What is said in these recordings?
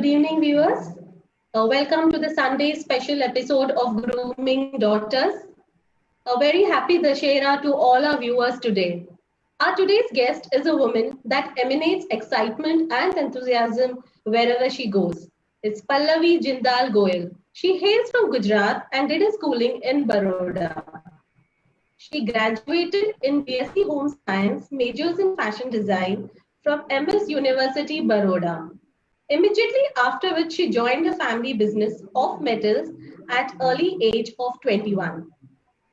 Good evening, viewers. Welcome to the Sunday special episode of Grooming Daughters. A very happy Dashera to all our viewers today. Our today's guest is a woman that emanates excitement and enthusiasm wherever she goes. It's Pallavi Jindal Goyal. She hails from Gujarat and did her schooling in Baroda. She graduated in BSc Home Science, majors in fashion design from MS University, Baroda. Immediately after which she joined the family business of metals at early age of 21.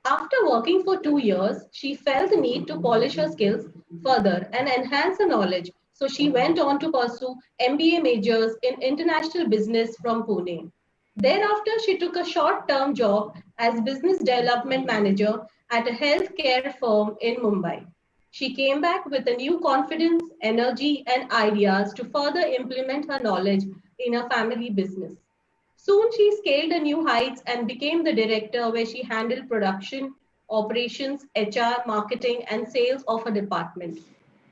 After working for 2 years, she felt the need to polish her skills further and enhance her knowledge. So she went on to pursue MBA majors in international business from Pune. Thereafter, she took a short-term job as business development manager at a healthcare firm in Mumbai. She came back with a new confidence, energy, and ideas to further implement her knowledge in her family business. Soon she scaled a new heights and became the director where she handled production, operations, HR, marketing, and sales of her department.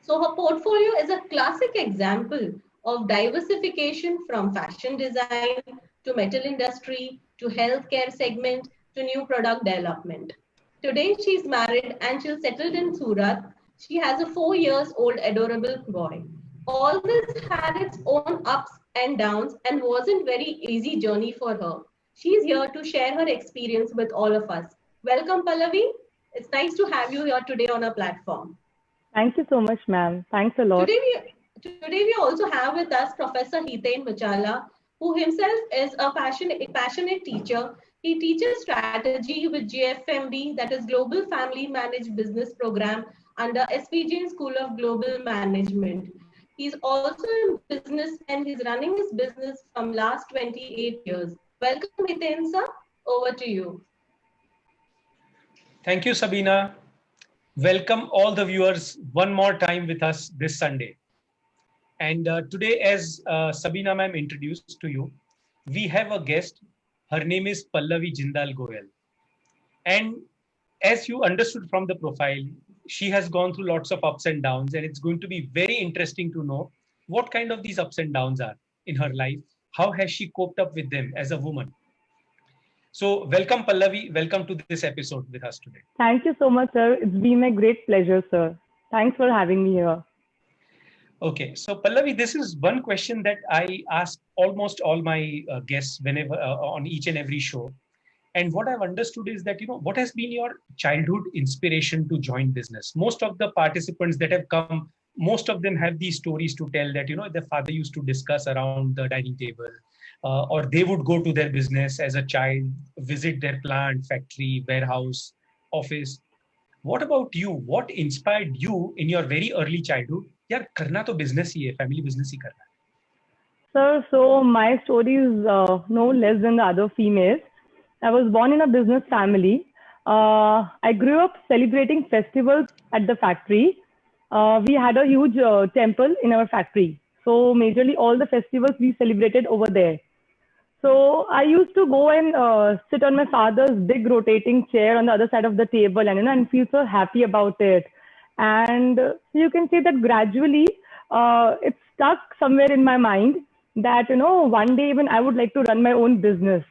So her portfolio is a classic example of diversification from fashion design to metal industry to healthcare segment to new product development. Today she's married and she's settled in Surat. She has a 4 years old adorable boy. All this had its own ups and downs and wasn't very easy journey for her. She's here to share her experience with all of us. Welcome, Pallavi. It's nice to have you here today on our platform. Thank you so much, ma'am. Thanks a lot. Today we also have with us Professor Hiten Machala, who himself is a passionate teacher. He teaches strategy with GFMB, that is Global Family Managed Business Program under SPJ School of Global Management. He's also in business and he's running his business from last 28 years. Welcome, Hiten sir. Over to you. Thank you, Sabina. Welcome all the viewers one more time with us this Sunday. And today, as Sabina ma'am introduced to you, we have a guest. Her name is Pallavi Jindal Goyal. And as you understood from the profile, she has gone through lots of ups and downs, and it's going to be very interesting to know what kind of these ups and downs are in her life. How has she coped up with them as a woman? So welcome, Pallavi. Welcome to this episode with us today. Thank you so much, sir. It's been a great pleasure, sir. Thanks for having me here. Okay, so Pallavi, this is one question that I ask almost all my guests whenever on each and every show. And what I've understood is that, what has been your childhood inspiration to join business? Most of the participants that have come, most of them have these stories to tell that, their father used to discuss around the dining table, or they would go to their business as a child, visit their plant, factory, warehouse, office. What about you? What inspired you in your very early childhood? यार करना तो business ही है, family business ही करना है. Sir, so my story is no less than the other females. I was born in a business family. I grew up celebrating festivals at the factory. We had a huge temple in our factory. So majorly all the festivals we celebrated over there. So I used to go and sit on my father's big rotating chair on the other side of the table and feel so happy about it. And you can see that gradually it stuck somewhere in my mind that, one day even I would like to run my own business.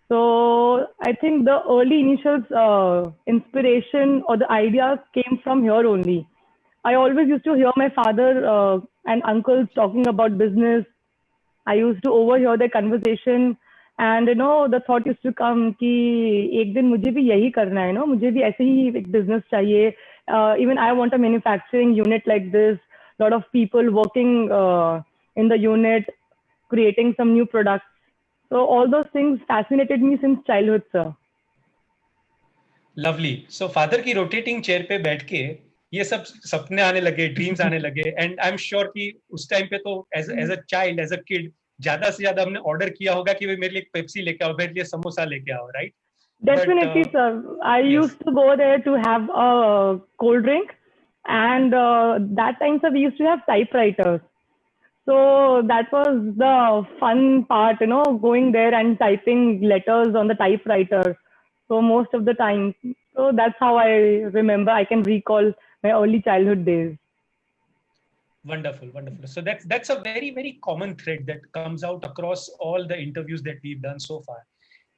So I think the early initial inspiration or the idea came from here only. I always used to hear my father and uncles talking about business. I used to overhear their conversation, and the thought used to come कि एक दिन मुझे भी यही करना है, मुझे भी ऐसे ही एक business चाहिए. Even I want a manufacturing unit like this. Lot of people working in the unit, creating some new products. So all those things fascinated me since childhood, sir. Lovely. So father की rotating chair पे बैठ के ये सब सपने आने लगे, dreams आने लगे, and I'm sure कि उस time पे तो as a child, as a kid, ज़्यादा से ज़्यादा हमने order किया होगा कि मेरे लिए पेप्सी लेके आओ, मेरे लिए समोसा लेके आओ, right? Definitely, sir. I used to go there to have a cold drink, and that time, sir, we used to have typewriters. So that was the fun part, going there and typing letters on the typewriter. So most of the time, so that's how I remember. I can recall my early childhood days. Wonderful, wonderful. So that's a very, very common thread that comes out across all the interviews that we've done so far,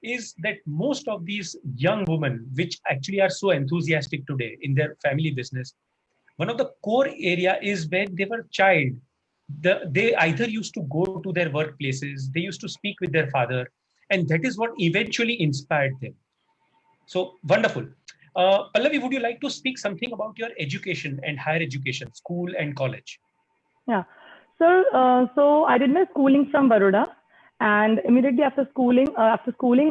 is that most of these young women, which actually are so enthusiastic today in their family business, one of the core area is when they were child, they either used to go to their workplaces, they used to speak with their father, and that is what eventually inspired them. So wonderful. Pallavi, would you like to speak something about your education and higher education, school and college? Yeah. So I did my schooling from Baroda, and immediately after schooling,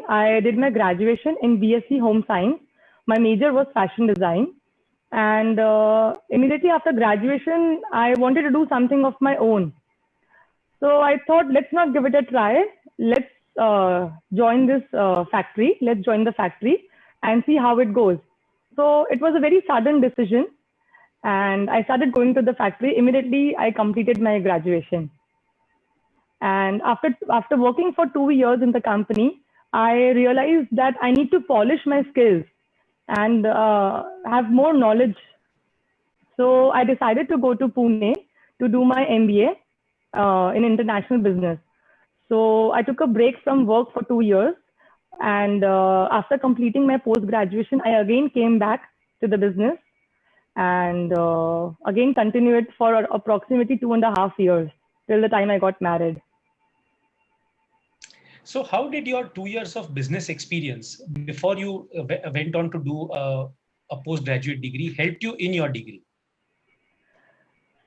I did my graduation in BSc Home Science. My major was fashion design, and immediately after graduation, I wanted to do something of my own. So I thought, let's not give it a try. Let's join this factory. Let's join the factory and see how it goes. So it was a very sudden decision, and I started going to the factory. Immediately, I completed my graduation. And after working for 2 years in the company, I realized that I need to polish my skills and have more knowledge. So I decided to go to Pune to do my MBA in international business. So I took a break from work for 2 years. And after completing my post graduation, I again came back to the business and again continued for approximately 2.5 years till the time I got married. So how did your 2 years of business experience before you went on to do a postgraduate degree helped you in your degree?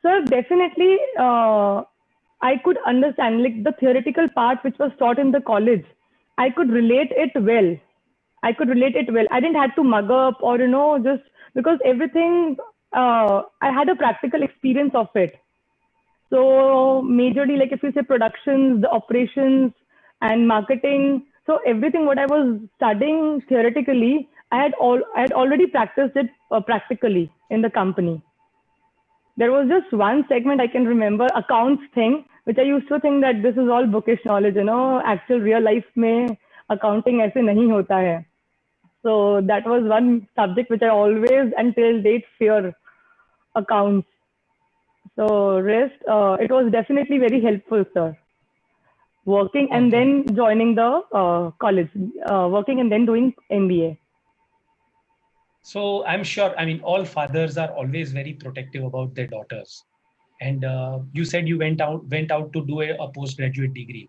So definitely, I could understand like the theoretical part which was taught in the college. I could relate it well. I could relate it well. I didn't have to mug up or just because everything. I had a practical experience of it. So majorly, like if you say productions, the operations, and marketing. So everything what I was studying theoretically, I had already practiced it practically in the company. There was just one segment I can remember, accounts thing, which I used to think that this is all bookish knowledge, actual real life में accounting ऐसे नहीं होता है. So that was one subject which I always until date fear, accounts. So rest, it was definitely very helpful, sir. Working and then joining the college, working and then doing MBA. So I'm sure, I mean, all fathers are always very protective about their daughters. And you said you went out to do a postgraduate degree.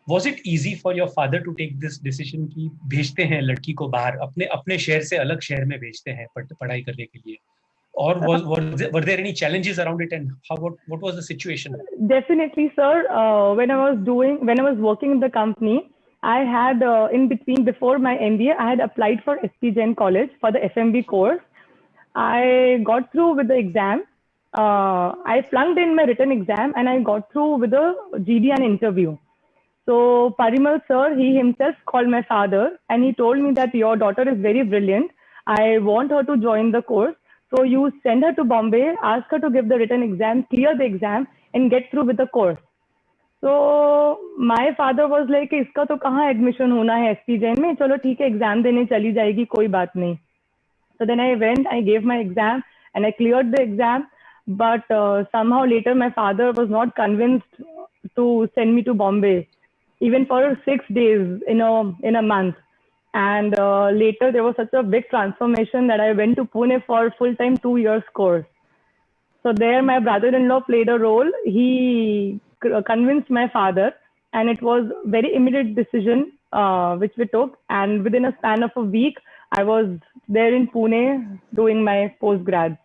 Was it easy for your father to take this decision कि भेजते हैं लड़की को बाहर अपने शहर से अलग शहर में भेजते हैं पढ़ाई करने के लिए? Or were there any challenges around it, and what was the situation? Definitely, sir. When I was working in the company, I had in between before my MBA, I had applied for SP Jain College for the FMB course. I got through with the exam. I flunked in my written exam and I got through with the GD interview. So Parimal sir, he himself called my father and he told me that your daughter is very brilliant. I want her to join the course. So you send her to Bombay, ask her to give the written exam, clear the exam and get through with the course. So my father was like, इसका तो कहाँ admission होना है SP Jain में, चलो ठीक है exam देने चली जाएगी, कोई बात नहीं. So then I went, I gave my exam and I cleared the exam. But somehow later my father was not convinced to send me to Bombay, even for 6 days in a month. And later there was such a big transformation that I went to Pune for full-time 2 years course. So there my brother-in-law played a role. He convinced my father and it was very immediate decision which we took. And within a span of a week, I was there in Pune doing my post-grad.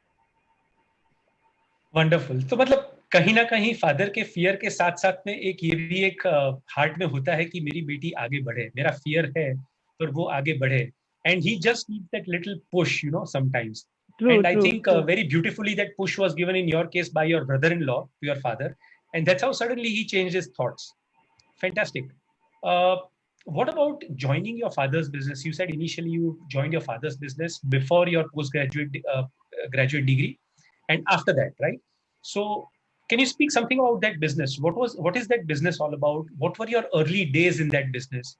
Wonderful. तो मतलब कहीं ना कहीं father के fear के साथ साथ में ये भी एक हार्ट में होता है कि मेरी बेटी आगे बढ़े, मेरा फियर है पर वो आगे बढ़े, and he just needs that little push, sometimes. And I think very beautifully that push was given in your case by your brother-in-law to your father, and that's how suddenly he changed his thoughts. Fantastic. What about joining your father's business? You said initially you joined your father's business before your postgraduate graduate degree, and after that, right? So can you speak something about that business? What is that business all about? What were your early days in that business?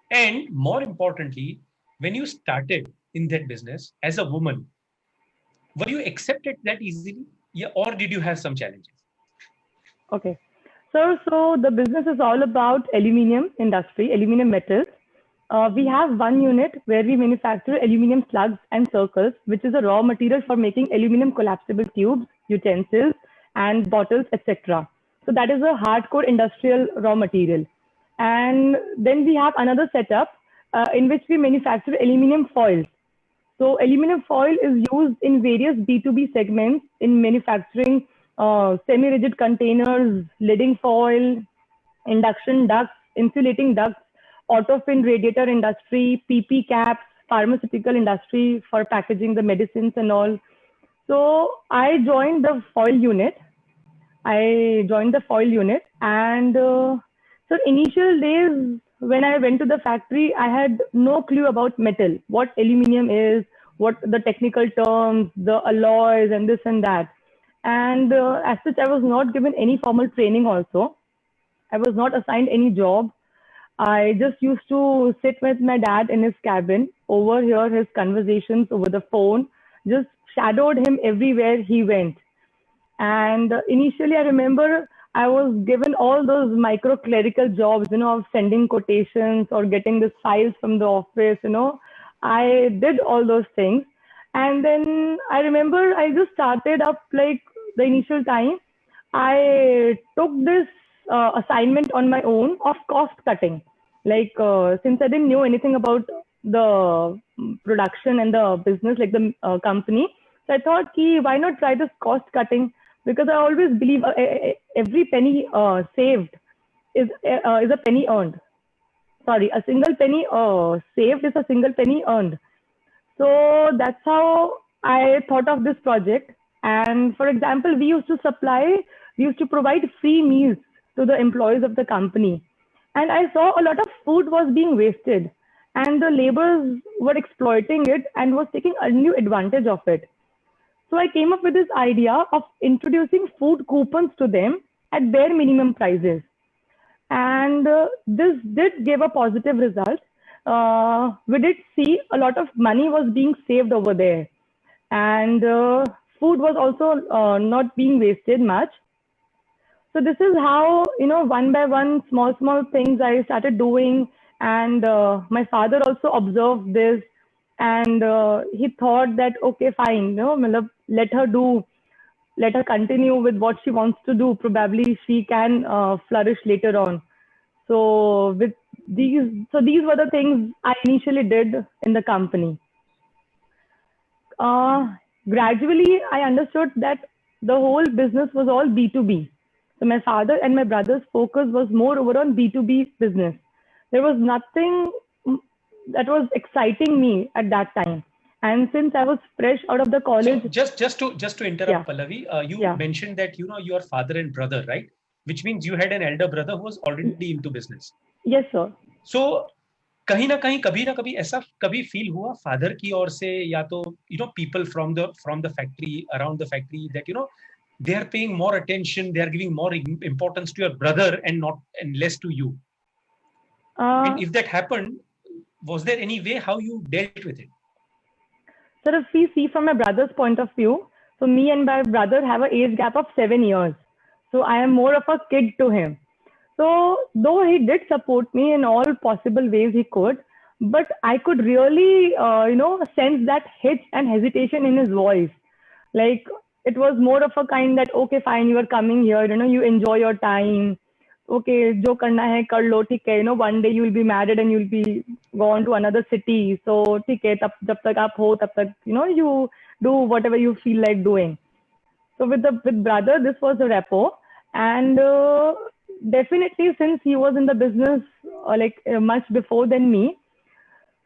And more importantly, when you started in that business as a woman, were you accepted that easily? Yeah, or did you have some challenges? Okay. So the business is all about aluminum industry, aluminum metals. We have one unit where we manufacture aluminum slugs and circles, which is a raw material for making aluminum collapsible tubes, utensils, and bottles, etc. So that is a hardcore industrial raw material. And then we have another setup in which we manufacture aluminum foils. So aluminum foil is used in various B2B segments in manufacturing semi-rigid containers, lidding foil, induction ducts, insulating ducts, auto fin radiator industry, PP caps, pharmaceutical industry for packaging the medicines and all. So I joined the foil unit. And so initial days when I went to the factory, I had no clue about metal, what aluminum is, what the technical terms, the alloys, and this and that. And as such, I was not given any formal training. Also, I was not assigned any job. I just used to sit with my dad in his cabin, overhear his conversations over the phone, just shadowed him everywhere he went. And initially, I remember I was given all those micro clerical jobs, of sending quotations or getting the files from the office. I did all those things. And then I remember I just started up like the initial time. I took this assignment on my own of cost cutting. Like, since I didn't know anything about the production and the business, like the company, so I thought, why not try this cost cutting? Because I always believe every penny saved is a penny earned. Sorry, a single penny saved is a single penny earned. So that's how I thought of this project. And for example, we used to provide free meals to the employees of the company. And I saw a lot of food was being wasted, and the laborers were exploiting it and was taking undue advantage of it. So I came up with this idea of introducing food coupons to them at bare minimum prices. And this did give a positive result. We did see a lot of money was being saved over there. And food was also not being wasted much. So this is how, one by one, small things I started doing. And my father also observed this, and he thought that, okay, fine, let her continue with what she wants to do. Probably she can flourish later on. So these were the things I initially did in the company. Gradually, I understood that the whole business was all B2B. So my father and my brother's focus was more over on B2B business. There was nothing that was exciting me at that time. And since I was fresh out of the college, so just to interrupt, Pallavi, you mentioned that your father and brother, right? Which means you had an elder brother who was already into business. Yes, sir. So कहीं ना कहीं कभी ना कभी ऐसा कभी feel हुआ father की ओर से या तो people from the factory, around the factory, that they are paying more attention, they are giving more importance to your brother and less to you? And if that happened, was there any way how you dealt with it? So if we see from my brother's point of view, so me and my brother have an age gap of 7 years. So I am more of a kid to him. So though he did support me in all possible ways he could, but I could really, sense that hitch and hesitation in his voice. Like, it was more of a kind that, okay, fine, you are coming here, you enjoy your time. Okay, jo karna hai, kar lo, theek hai. One day you will be married and you'll be gone to another city. So, theek hai, jab tak aap ho, tab tak, you do whatever you feel like doing. So with brother, this was a rapport. And definitely, since he was in the business much before than me,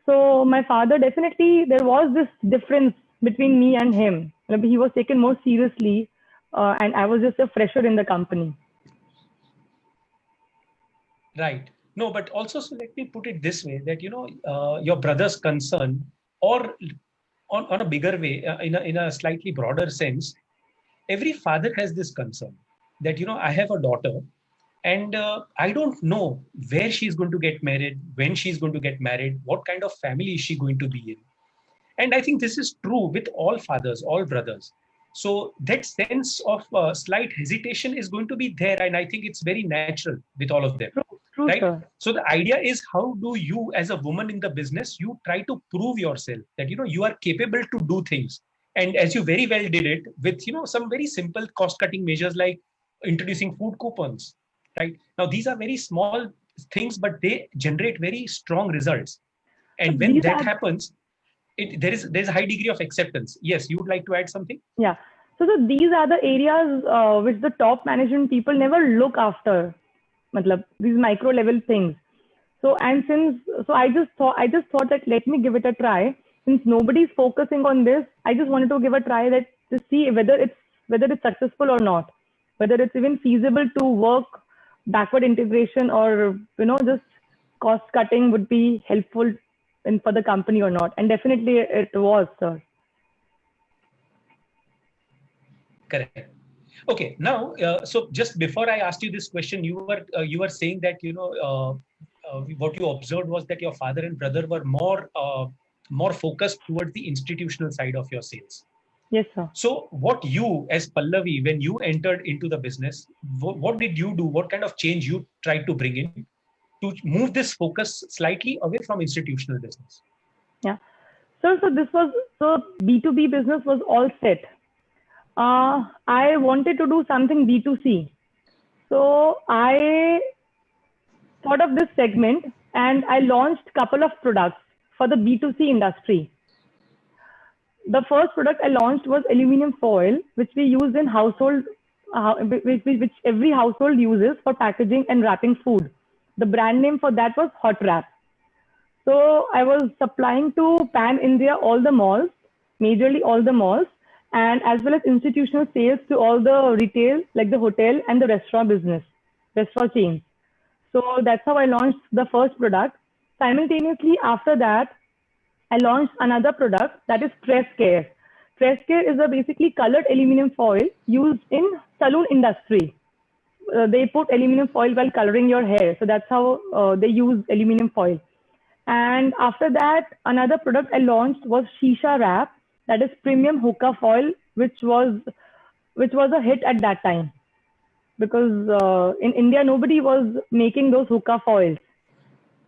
so my father, definitely there was this difference between me and him. He was taken more seriously, and I was just a fresher in the company. Right. No, but also, so let me put it this way, that your brother's concern, or on a bigger way, in a slightly broader sense, every father has this concern that I have a daughter, and I don't know where she's going to get married, when she's going to get married, what kind of family is she going to be in. And I think this is true with all fathers, all brothers. So that sense of slight hesitation is going to be there, and I think it's very natural with all of them, True, right? sir. So the idea is, how do you, as a woman in the business, you try to prove yourself that you are capable to do things, and as you very well did it with some very simple cost-cutting measures like introducing food coupons, right? Now these are very small things, but they generate very strong results, So and when these that are, happens, there's a high degree of acceptance. Yes, you would like to add something? yeah. So these are the areas which the top management people never look after. Matlab, these micro level things. So and since so I just thought that let me give it a try. Since nobody's focusing on this, I just wanted to give a try that to see whether it's successful or not, whether it's even feasible to work backward integration or just cost cutting would be helpful for the company or not. And definitely it was, sir. Correct. Okay. Now, so just before I asked you this question, you were saying that what you observed was that your father and brother were more focused towards the institutional side of your sales. Yes, sir. So, what you, as Pallavi, when you entered into the business, what did you do? What kind of change you tried to bring in to move this focus slightly away from institutional business? Yeah. So B2B business was all set. I wanted to do something B2C. So I thought of this segment and I launched a couple of products for the B2C industry. The first product I launched was aluminum foil, which we use in household, which every household uses for packaging and wrapping food. The brand name for that was Hot Wrap. So I was supplying to Pan India, all the malls, majorly all the malls, and as well as institutional sales to all the retail, like the hotel and the restaurant chains. So that's how I launched the first product. Simultaneously, after that, I launched another product that is Tress Care. Tress Care is a basically colored aluminum foil used in saloon industry. They put aluminum foil while coloring your hair. So that's how they use aluminum foil. And after that, another product I launched was Shisha Wrap, that is premium hookah foil, which was a hit at that time because in India nobody was making those hookah foils.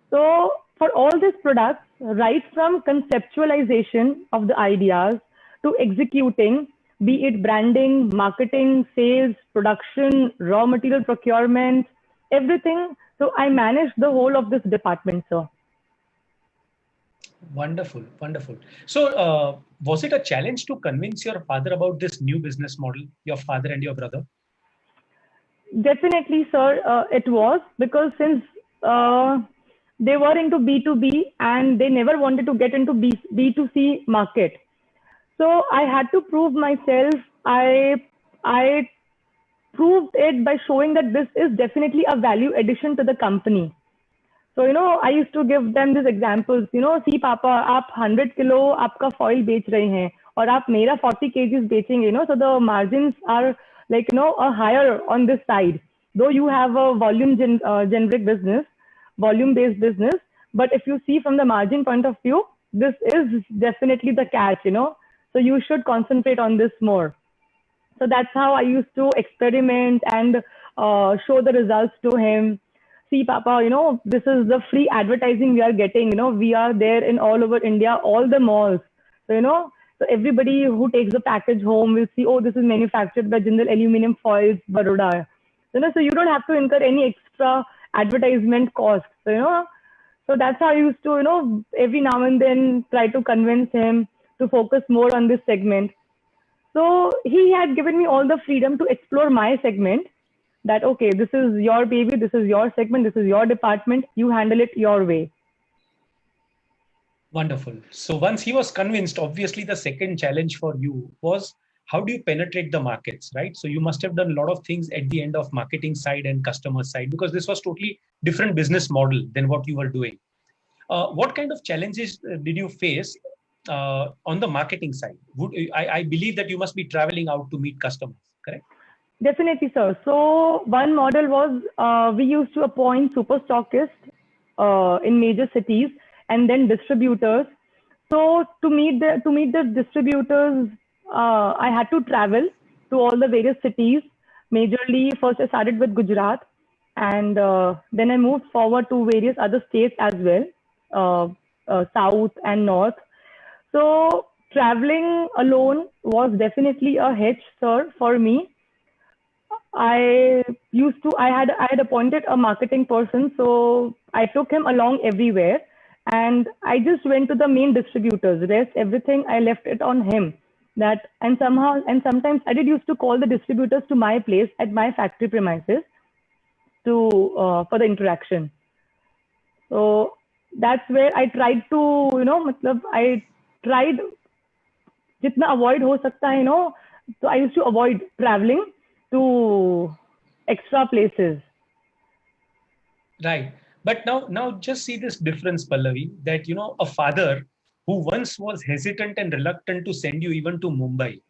So for all these products, right from conceptualization of the ideas to executing, be it branding, marketing, sales, production, raw material procurement, everything. So I managed the whole of this department, sir. Wonderful, wonderful. So, was it a challenge to convince your father about this new business model, your father and your brother? Definitely, sir, it was because since they were into B2B and they never wanted to get into B2C market. So I had to prove myself. I proved it by showing that this is definitely a value addition to the company. So I used to give them these examples. See पापा आप 100 kilo आपका foil बेच रहे हैं और आप मेरा 40 kgs बेचेंगे. So the margins are like a higher on this side. Though you have a generic business, volume based business, but if you see from the margin point of view, this is definitely the catch. So you should concentrate on this more. So that's how I used to experiment and show the results to him. See, Papa, this is the free advertising we are getting. We are there in all over India, all the malls. So everybody who takes the package home will see, oh, this is manufactured by Jindal Aluminum Foils, Baroda. So you don't have to incur any extra advertisement cost. So that's how I used to, every now and then try to convince him to focus more on this segment. So he had given me all the freedom to explore my segment that, okay, this is your baby, this is your segment, this is your department, you handle it your way. Wonderful. So once he was convinced, obviously the second challenge for you was how do you penetrate the markets, right? So you must have done a lot of things at the end of marketing side and customer side because this was totally different business model than what you were doing. What kind of challenges did you face on the marketing side? I believe that you must be traveling out to meet customers, correct? Definitely, sir. So one model was we used to appoint super stockists in major cities and then distributors. So to meet the distributors, I had to travel to all the various cities. Majorly, first I started with Gujarat, and then I moved forward to various other states as well, uh, south and north. So traveling alone was definitely a hitch, sir, for me. I had appointed a marketing person, so I took him along everywhere, and I just went to the main distributors. Rest everything I left it on him. That and somehow and sometimes I did used to call the distributors to my place at my factory premises to for the interaction. So that's where I tried to, मतलब I tried जितना avoid हो सकता है, so I used to avoid traveling to extra places. Right. But now just see this difference, Pallavi, that, a father who once was hesitant and reluctant to send you even to Mumbai,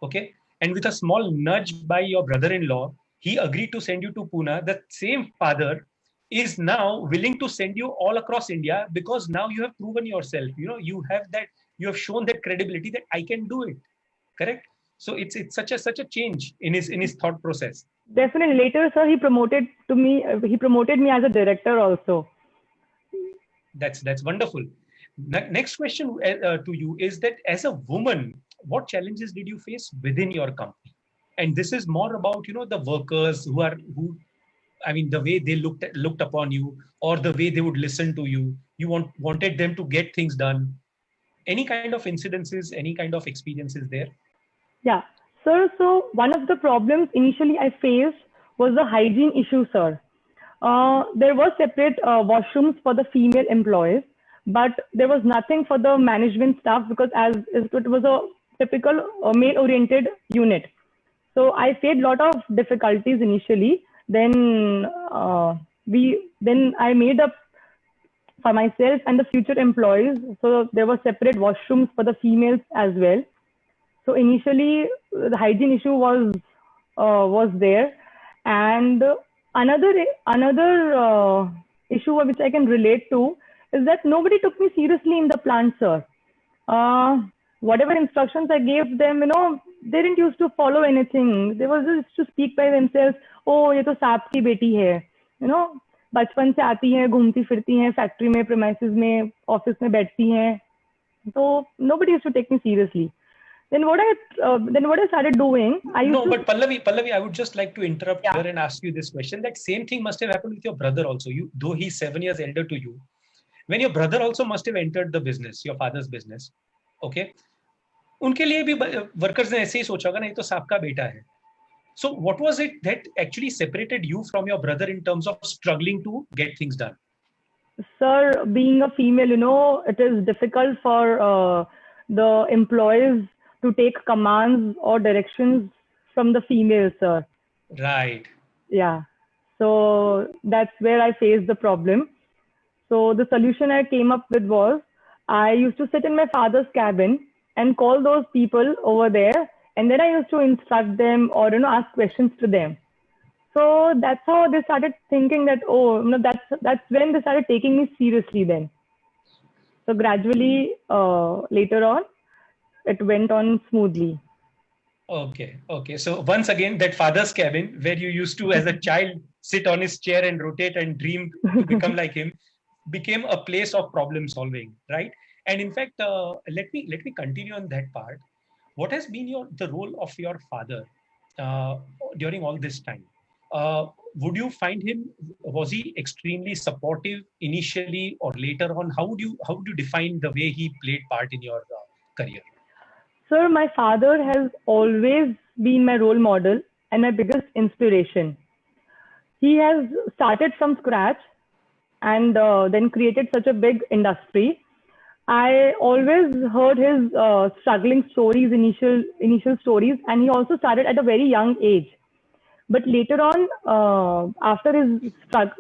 okay? And with a small nudge by your brother-in-law, he agreed to send you to Pune. The same father is now willing to send you all across India because now you have proven yourself. You have shown that credibility that I can do it. Correct? So it's such a change in his thought process. Definitely. Later, sir, he promoted me as a director also. That's wonderful. Next question to you is that as a woman, what challenges did you face within your company? And this is more about the workers the way they looked upon you, or the way they would listen to you. You wanted them to get things done. Any kind of incidences, any kind of experiences there? Yeah, sir. So one of the problems initially I faced was the hygiene issue, sir. There were separate washrooms for the female employees, but there was nothing for the management staff because as it was a typical male-oriented unit. So I faced a lot of difficulties initially. Then I made up for myself and the future employees. So there were separate washrooms for the females as well. So initially, the hygiene issue was there, and another issue which I can relate to is that nobody took me seriously in the plant, sir. Uh, Whatever instructions I gave them, they didn't used to follow anything. They were just to speak by themselves. Oh, ये तो सांप की बेटी है, बचपन से आती हैं, घूमती फिरती हैं, फैक्ट्री में, प्रेमाइसेस में, ऑफिस में बैठती हैं. So nobody used to take me seriously. Then what I started doing, but Pallavi, I would just like to interrupt here and ask you this question. That same thing must have happened with your brother also. Though he's 7 years elder to you, when your brother also must have entered the business, your father's business, okay? उनके लिए भी workers ने ऐसे ही सोचा होगा ना, ये तो सांप का बेटा है. So what was it that actually separated you from your brother in terms of struggling to get things done? Sir, being a female, it is difficult for the employees to take commands or directions from the females, sir. Right. Yeah. So that's where I faced the problem. So the solution I came up with was I used to sit in my father's cabin and call those people over there, and then I used to instruct them or ask questions to them. So that's how they started thinking that, that's when they started taking me seriously then. So gradually, later on, it went on smoothly. Okay. So once again, that father's cabin where you used to, as a child, sit on his chair and rotate and dream to become like him, became a place of problem solving, right? And in fact, let me continue on that part. What has been the role of your father during all this time? Would you find was he extremely supportive initially or later on? How would you define the way he played part in your career? Sir, my father has always been my role model and my biggest inspiration. He has started from scratch and then created such a big industry. I always heard his struggling stories, initial stories, and he also started at a very young age. But later on, after his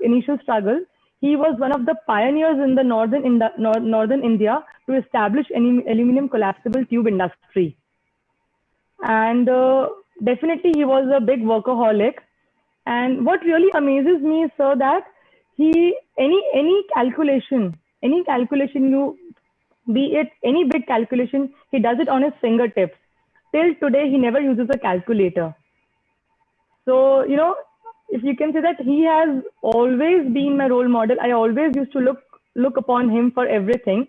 initial struggle, he was one of the pioneers in the northern India to establish aluminum collapsible tube industry. And definitely he was a big workaholic. And what really amazes me is, sir, that any calculation, be it any big calculation, he does it on his fingertips. till today, he never uses a calculator. So, if you can say that he has always been my role model, I always used to look upon him for everything.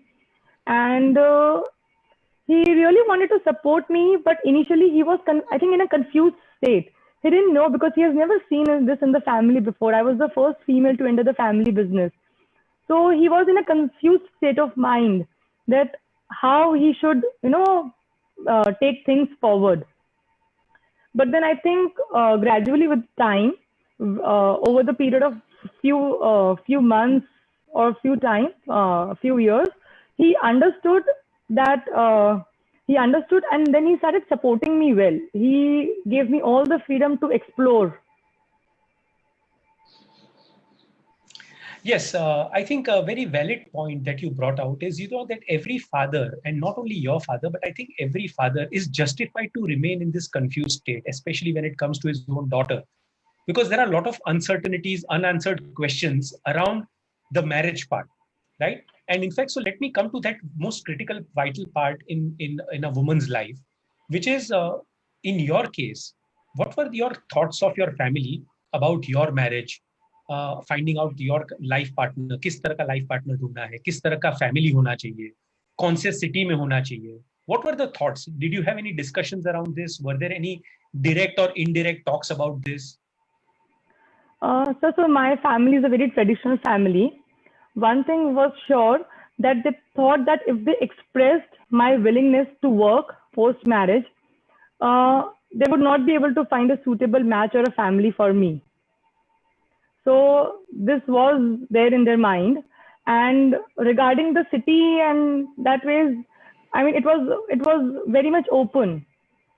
And he really wanted to support me, but initially he was, I think, in a confused state. He didn't know because he has never seen this in the family before. I was the first female to enter the family business. So he was in a confused state of mind that how he should, take things forward. But then I think gradually with time, over the period of few months or few years, he understood that and then he started supporting me well. He gave me all the freedom to explore. Yes, I think a very valid point that you brought out is, that every father, and not only your father, but I think every father is justified to remain in this confused state, especially when it comes to his own daughter, because there are a lot of uncertainties, unanswered questions around the marriage part, right? And in fact, so let me come to that most critical, vital part in a woman's life, which is, in your case, what were your thoughts of your family about your marriage? Finding out your life partner, किस तरह का life partner ढूंढना है, किस तरह का family होना चाहिए, कौन से city में होना चाहिए. What were the thoughts? Did you have any discussions around this? Were there any direct or indirect talks about this? So my family is a very traditional family. One thing was sure, that they thought that if they expressed my willingness to work post marriage, they would not be able to find a suitable match or a family for me. So this was there in their mind. And regarding the city and that ways, I mean, it was very much open.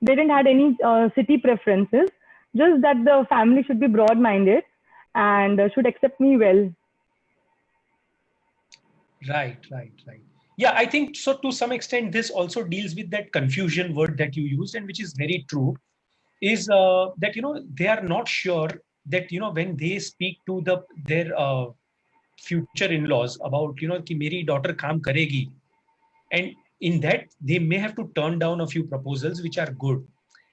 They didn't have any city preferences, just that the family should be broad-minded and should accept me well. Right. Yeah, I think so. To some extent, this also deals with that confusion word that you used, and which is very true, is that they are not sure that when they speak to their future in-laws about कि मेरी daughter काम करेगी, and in that they may have to turn down a few proposals which are good.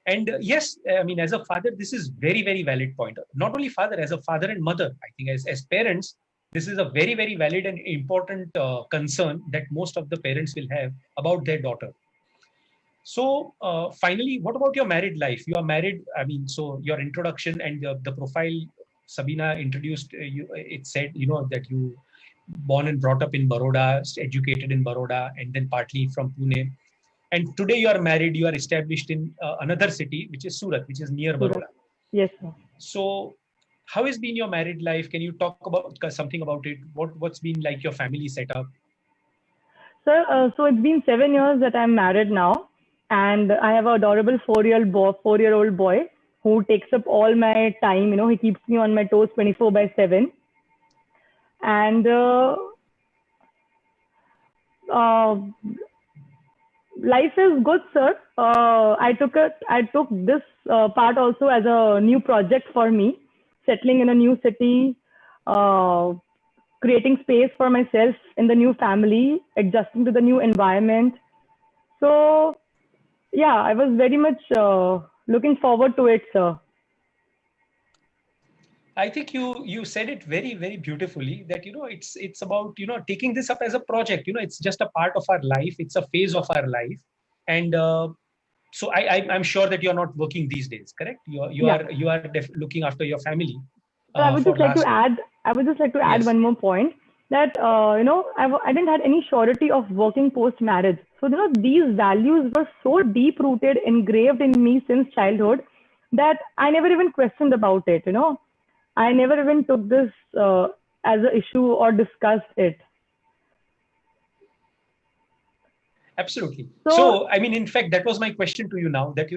And yes, I mean, as a father, this is very, very valid point. Not only father, as a father and mother, I think as parents, this is a very, very valid and important concern that most of the parents will have about their daughter. So finally, what about your married life? You are married. I mean, so your introduction and the profile Sabina introduced, it said, that you born and brought up in Baroda, educated in Baroda, and then partly from Pune. And today you are married, you are established in another city, which is Surat, which is near Baroda. Yes, sir. So how has been your married life? Can you talk about something about it? What's been like your family setup? Sir, so it's been 7 years that I'm married now. And I have an adorable 4-year-old boy who takes up all my time. He keeps me on my toes 24/7. And life is good, sir. I took this part also as a new project for me, settling in a new city, creating space for myself in the new family, adjusting to the new environment. So yeah, I was very much looking forward to it, sir. I think you said it very, very beautifully that, it's about, taking this up as a project, it's just a part of our life. It's a phase of our life. And so I'm sure that you're not working these days, correct? You are looking after your family. So I would just like to add yes, one more point that, I didn't have any surety of working post marriage. So, these values were so deep rooted, engraved in me since childhood that I never even questioned about it, I never even took this as an issue or discussed it. Absolutely. So, I mean, in fact, that was my question to you now that,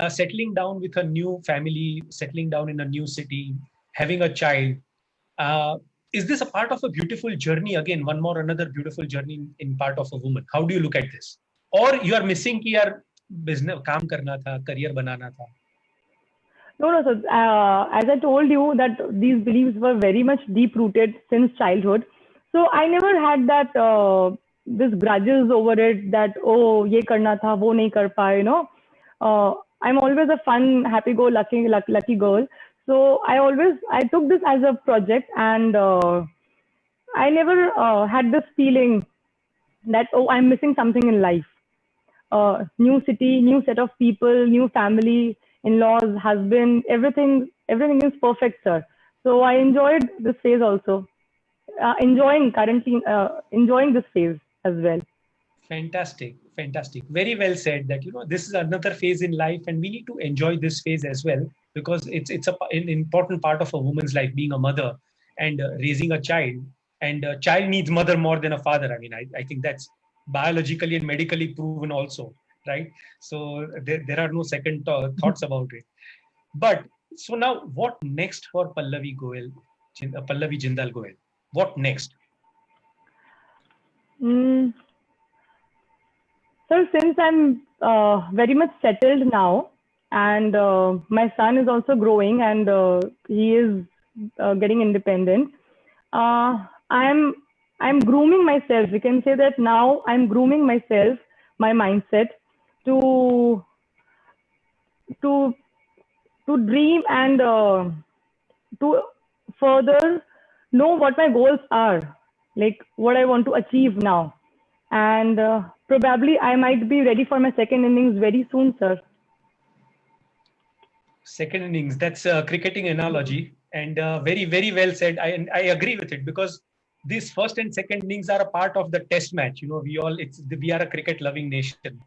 settling down with a new family, settling down in a new city, having a child, is this a part of a beautiful journey? Again, another beautiful journey in part of a woman. How do you look at this? Or you are missing कि यार business काम करना था, career बनाना था? No, sir. As I told you that these beliefs were very much deep rooted since childhood. So I never had that this grudges over it that, oh, ye karna tha, wo nahi kar paaye, I'm always a fun, happy-go-lucky girl. So I took this as a project, and I never had this feeling that, oh, I'm missing something in life. New city, new set of people, new family, in-laws, husband, everything is perfect, sir. So I enjoyed this phase also. Enjoying this phase as well. Fantastic, fantastic. Very well said that, this is another phase in life and we need to enjoy this phase as well, because an important part of a woman's life, being a mother and raising a child. And a child needs mother more than a father. I mean, I think that's biologically and medically proven also, right? So there are no second thoughts about it. But so now what next for Pallavi Jindal Goel? What next? So since I'm very much settled now, and my son is also growing, and he is getting independent, I'm grooming myself. We can say that now I'm grooming myself, my mindset to to to dream and to further know what my goals are, like what I want to achieve now. And probably I might be ready for my second innings very soon, sir. Second innings, that's a cricketing analogy, and very, very well said. I agree with it, because this first and second innings are a part of the test match. We are a cricket loving nation.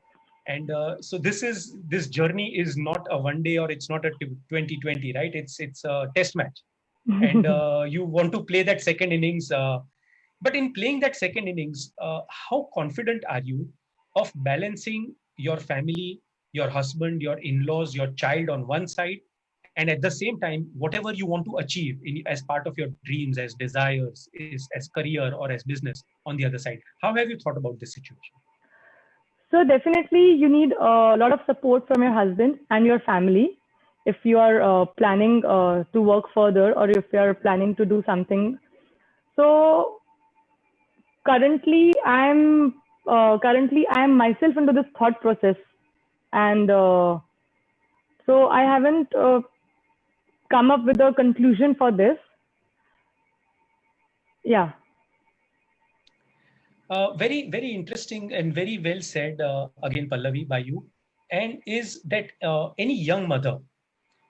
And so this journey is not a one day, or it's not a 2020, right? It's a test match. And you want to play that second innings. But in playing that second innings, how confident are you of balancing your family, your husband, your in-laws, your child on one side, and at the same time, whatever you want to achieve as part of your dreams, as desires, as career or as business on the other side? How have you thought about this situation? So definitely you need a lot of support from your husband and your family if you are planning to work further, or if you are planning to do something. So currently I'm myself into this thought process, and so I haven't come up with a conclusion for this. Yeah. Very, very interesting and very well said again, Pallavi, by you. And is that any young mother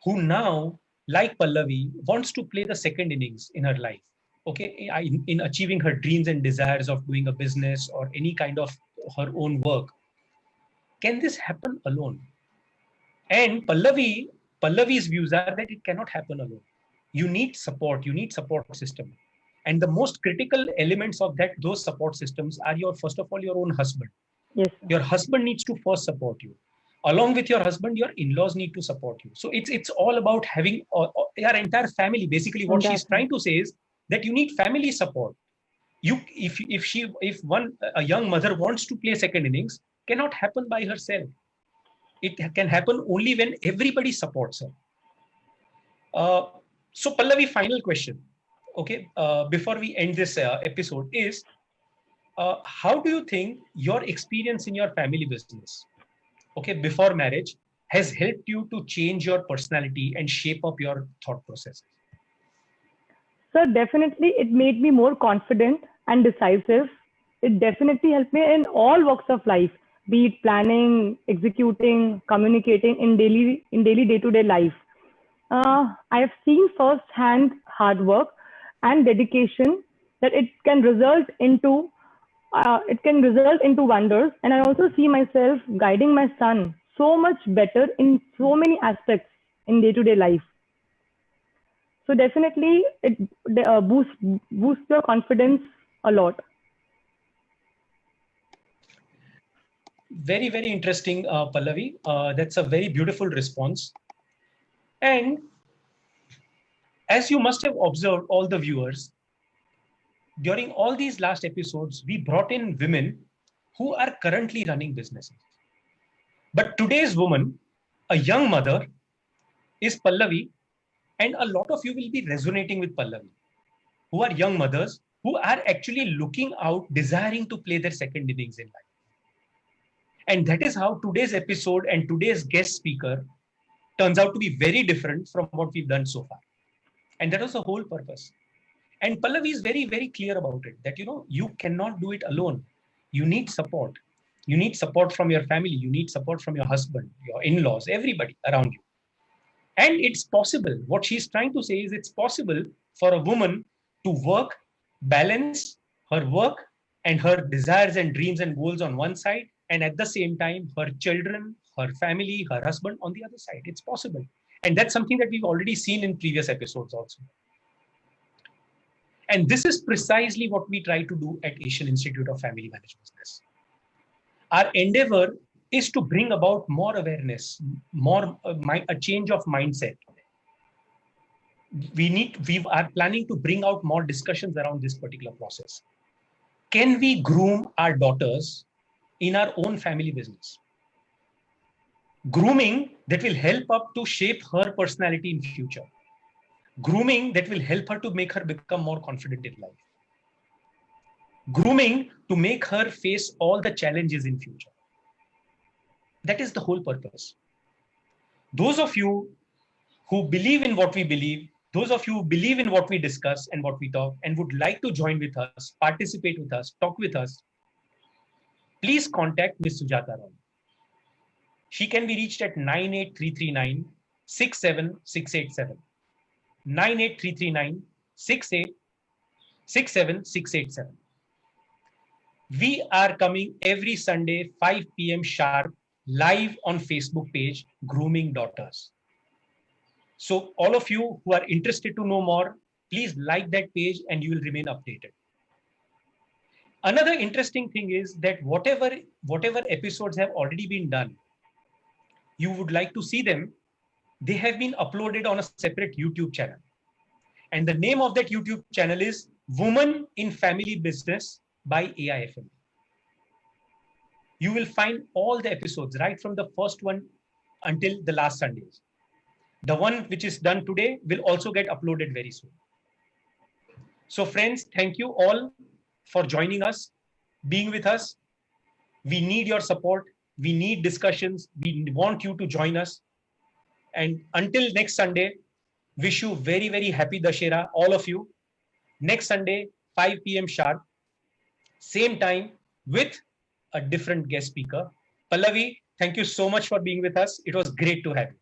who now, like Pallavi, wants to play the second innings in her life, okay, in achieving her dreams and desires of doing a business or any kind of her own work, can this happen alone? And Pallavi's views are that it cannot happen alone. You need support. You need support system. And the most critical elements of those support systems are first of all, your own husband. Yes. Your husband needs to first support you. Along with your husband, your in-laws need to support you. So it's all about having your entire family. Basically, what she's trying to say is that you need family support. If a young mother wants to play second innings, cannot happen by herself. It can happen only when everybody supports her. So Pallavi, final question. Okay, before we end this episode is, how do you think your experience in your family business, okay, before marriage, has helped you to change your personality and shape up your thought processes? So definitely it made me more confident and decisive. It definitely helped me in all walks of life, be it planning, executing, communicating in daily day-to-day life. I have seen firsthand hard work and dedication that it can result into wonders. And I also see myself guiding my son so much better in so many aspects in day-to-day life. So definitely it boosts your confidence a lot. Very, very interesting, Pallavi. That's a very beautiful response. And as you must have observed, all the viewers, during all these last episodes, we brought in women who are currently running businesses. But today's woman, a young mother, is Pallavi, and a lot of you will be resonating with Pallavi, who are young mothers who are actually looking out, desiring to play their second innings in life. And that is how today's episode and today's guest speaker turns out to be very different from what we've done so far. And that was the whole purpose. And Pallavi is very, very clear about it that, you cannot do it alone. You need support. You need support from your family. You need support from your husband, your in-laws, everybody around you. And it's possible. What she's trying to say is it's possible for a woman to work, balance her work and her desires and dreams and goals on one side, and at the same time, her children, her family, her husband on the other side. It's possible. And that's something that we've already seen in previous episodes also. And this is precisely what we try to do at Asian Institute of Family Managed Business. Our endeavor is to bring about more awareness, a change of mindset. We are planning to bring out more discussions around this particular process. Can we groom our daughters in our own family business? Grooming that will help up to shape her personality in future. Grooming that will help her to make her become more confident in life. Grooming to make her face all the challenges in future. That is the whole purpose. Those of you who believe in what we believe, those of you who believe in what we discuss and what we talk and would like to join with us, participate with us, talk with us, please contact Ms. Sujata Roy. She can be reached at 98339 67687. 98339 67687. We are coming every Sunday, 5 p.m. sharp, live on Facebook page, Grooming Daughters. So all of you who are interested to know more, please like that page and you will remain updated. Another interesting thing is that whatever episodes have already been done, you would like to see them, they have been uploaded on a separate YouTube channel. And the name of that YouTube channel is Women in Family Business by AIFM. You will find all the episodes right from the first one until the last Sundays. The one which is done today will also get uploaded very soon. So friends, thank you all for joining us, being with us. We need your support. We need discussions. We want you to join us. And until next Sunday, wish you very, very happy Dussehra, all of you. Next Sunday, 5 p.m. sharp, same time with a different guest speaker. Pallavi, thank you so much for being with us. It was great to have you.